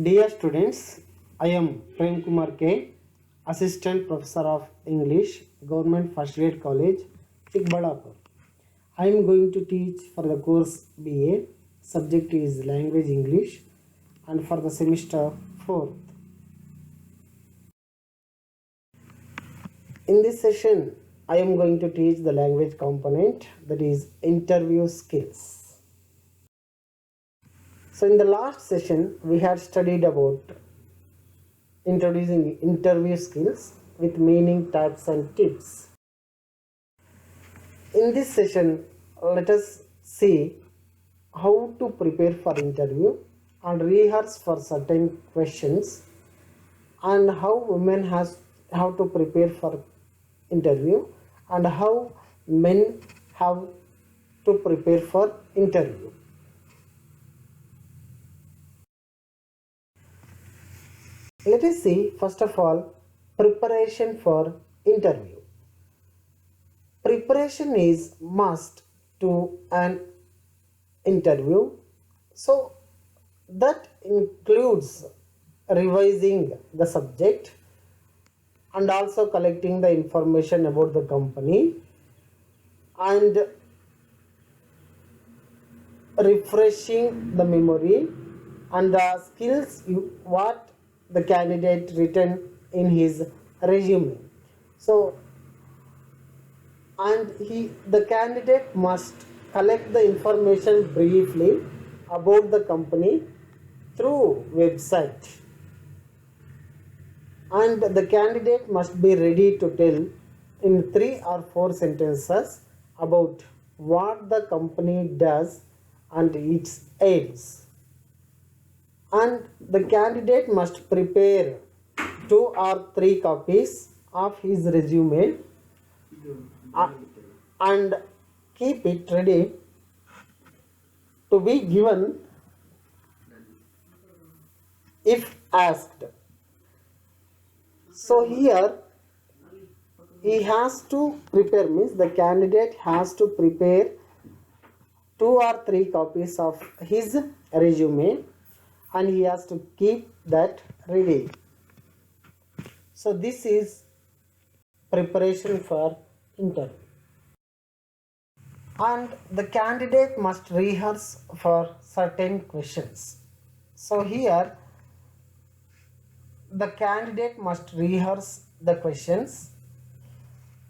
Dear students, I am Prem Kumar K, Assistant Professor of English, Government First Grade College, Chikballapur. I am going to teach for the course BA. Subject is Language English and for the semester 4th. In this session, I am going to teach the language component, that is interview skills. So in the last session, we had studied about introducing interview skills with meaning, tags and tips. In this session, let us see how to prepare for interview and rehearse for certain questions, and how women have to prepare for interview, and how men have to prepare for interview. Let us see first of all preparation for interview. Preparation is must to an interview, so that includes revising the subject and also collecting the information about the company and refreshing the memory and the skills what the candidate written in his resume. So and the candidate must collect the information briefly about the company through website, and the candidate must be ready to tell in 3 or 4 sentences about what the company does and its aims. And the candidate must prepare 2 or 3 copies of his resume and keep it ready to be given if asked. So here he has to prepare, means the candidate has to prepare 2 or 3 copies of his resume and he has to keep that ready. So this is preparation for interview. And the candidate must rehearse for certain questions. So here the candidate must rehearse the questions,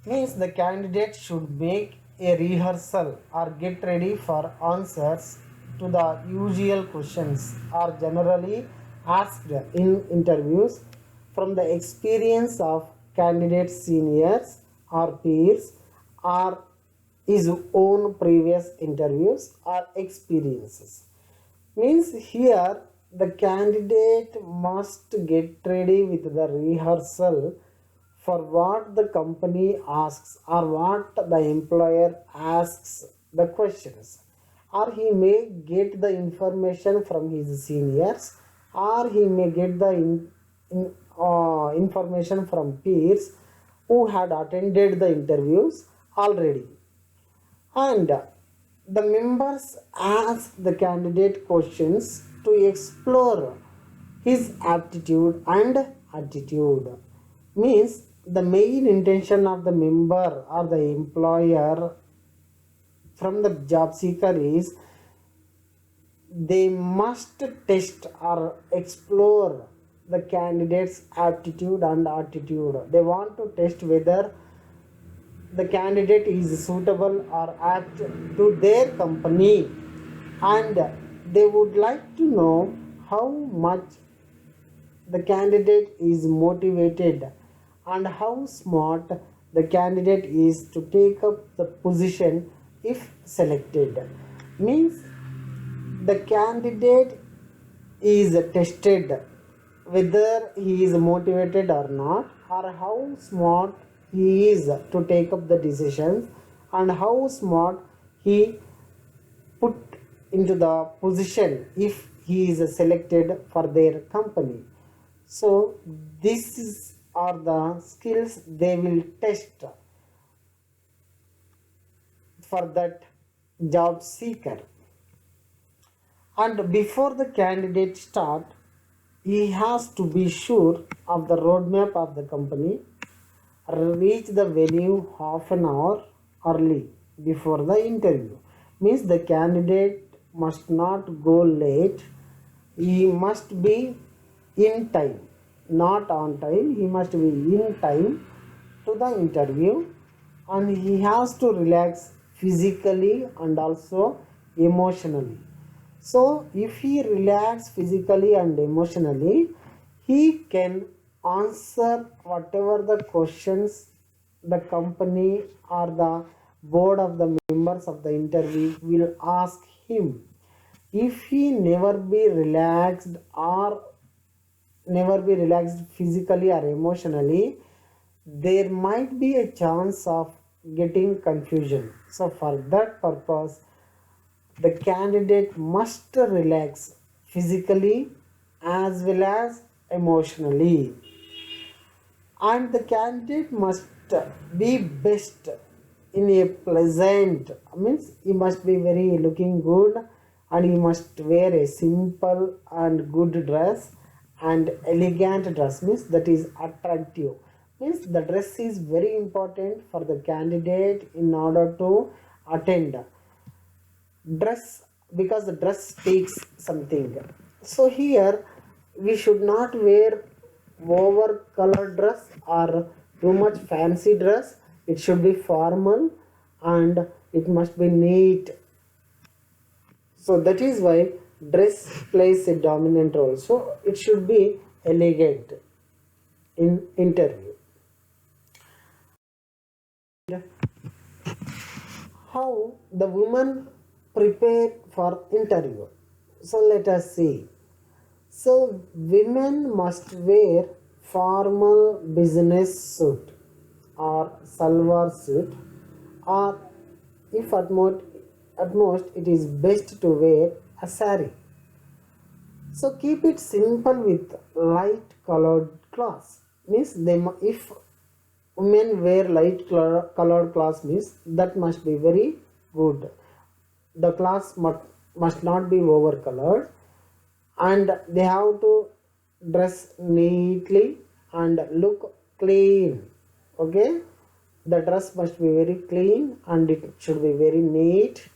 means the candidate should make a rehearsal or get ready for answers to the usual questions are generally asked in interviews from the experience of candidate seniors or peers or his own previous interviews or experiences. Means here the candidate must get ready with the rehearsal for what the company asks or what the employer asks the questions, or he may get the information from his seniors, or he may get the information from peers who had attended the interviews already. And the members ask the candidate questions to explore his aptitude and attitude. Means the main intention of the member or the employer from the job seeker is they must test or explore the candidate's aptitude and attitude. They want to test whether the candidate is suitable or apt to their company, and they would like to know how much the candidate is motivated and how smart the candidate is to take up the position if selected. Means the candidate is tested whether he is motivated or not, or how smart he is to take up the decisions, and how smart he put into the position if he is selected for their company. So these are the skills they will test for that job seeker. And before the candidate start, he has to be sure of the roadmap of the company, reach the venue half an hour early before the interview. Means the candidate must not go late, he must be in time, not on time, he must be in time to the interview, and he has to relax physically and also emotionally. So if he relax physically and emotionally, he can answer whatever the questions the company or the board of the members of the interview will ask him. If he never be relaxed or never be relaxed physically or emotionally, there might be a chance of getting confusion. So for that purpose, the candidate must relax physically as well as emotionally, and the candidate must be best in a pleasant, means he must be very looking good, and he must wear a simple and good dress, and elegant dress means that is attractive, means the dress is very important for the candidate in order to attend dress, because the dress speaks something. So here we should not wear over colored dress or too much fancy dress. It should be formal and it must be neat. So that is why dress plays a dominant role. So it should be elegant in interview. How the women prepare for interview. So let us see. So women must wear formal business suit or salwar suit, or if at most it is best to wear a sari. So keep it simple with light colored cloths. Means if women wear light colored cloths, means that must be very good. The cloths must not be over colored, and they have to dress neatly and look clean. Okay, the dress must be very clean and it should be very neat,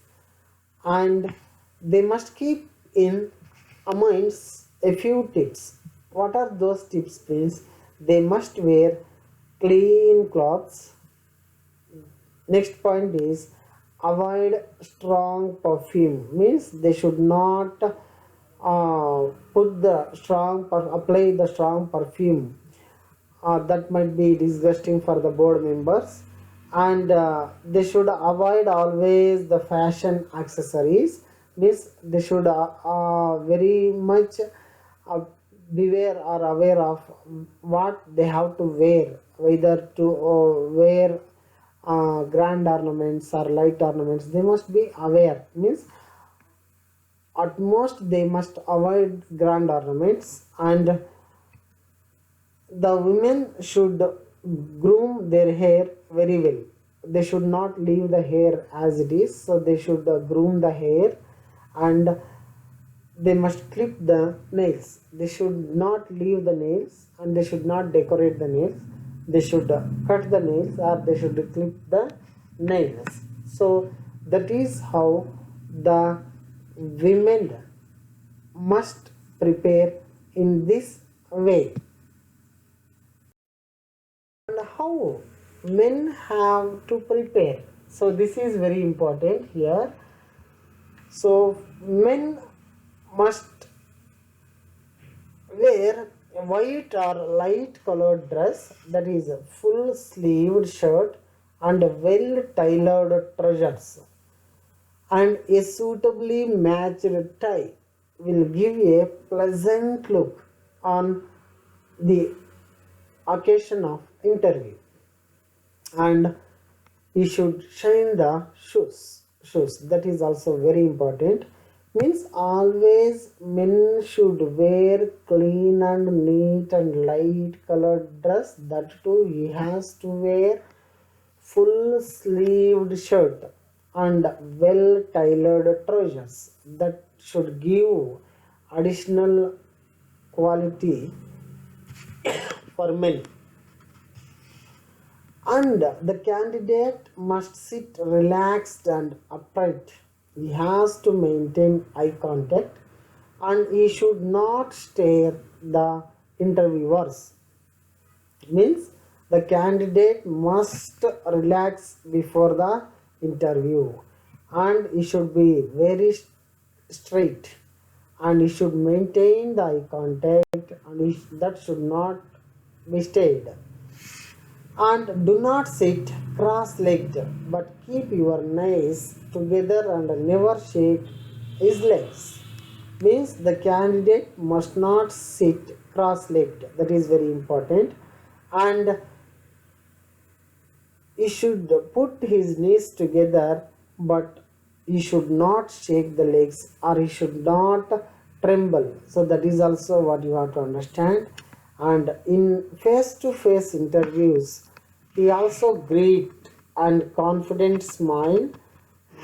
and they must keep in minds a few tips. What are those tips? Means they must wear clean clothes. Next point is avoid strong perfume, means they should not apply the strong perfume. That might be disgusting for the board members, and they should avoid always the fashion accessories, means they should very much uh, beware or aware of what they have to wear, whether to wear grand ornaments or light ornaments. They must be aware, means at most they must avoid grand ornaments, and the women should groom their hair very well. They should not leave the hair as it is, so they should groom the hair, and they must clip the nails. They should not leave the nails, and they should not decorate the nails. They should cut the nails or they should clip the nails. So that is how the women must prepare in this way. And how men have to prepare. So this is very important here. So men must wear a white or light colored dress, that is a full sleeved shirt and well tailored trousers, and a suitably matched tie will give a pleasant look on the occasion of interview. And he should shine the shoes, that is also very important, means always men should wear clean and neat and light colored dress. That too he has to wear full sleeved shirt and well tailored trousers. That should give additional quality for men. And the candidate must sit relaxed and upright. He has to maintain eye contact and he should not stare the interviewers. Means the candidate must relax before the interview and he should be very straight and he should maintain the eye contact and that should not be stayed. And do not sit cross-legged, but keep your knees together and never shake his legs. Means the candidate must not sit cross-legged. That is very important. And he should put his knees together, but he should not shake the legs or he should not tremble. So that is also what you have to understand. And in face-to-face interviews, he also greet and confident smile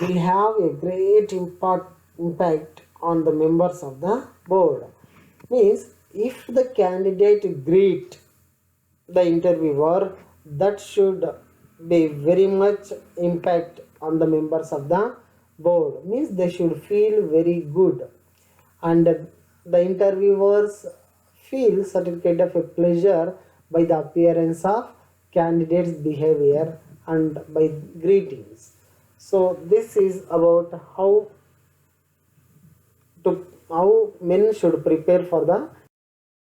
will have a great impact on the members of the board. Means if the candidate greet the interviewer, that should be very much impact on the members of the board. Means they should feel very good and the interviewers feel certain kind of a pleasure by the appearance of candidate's behavior and by greetings. So this is about how men should prepare for the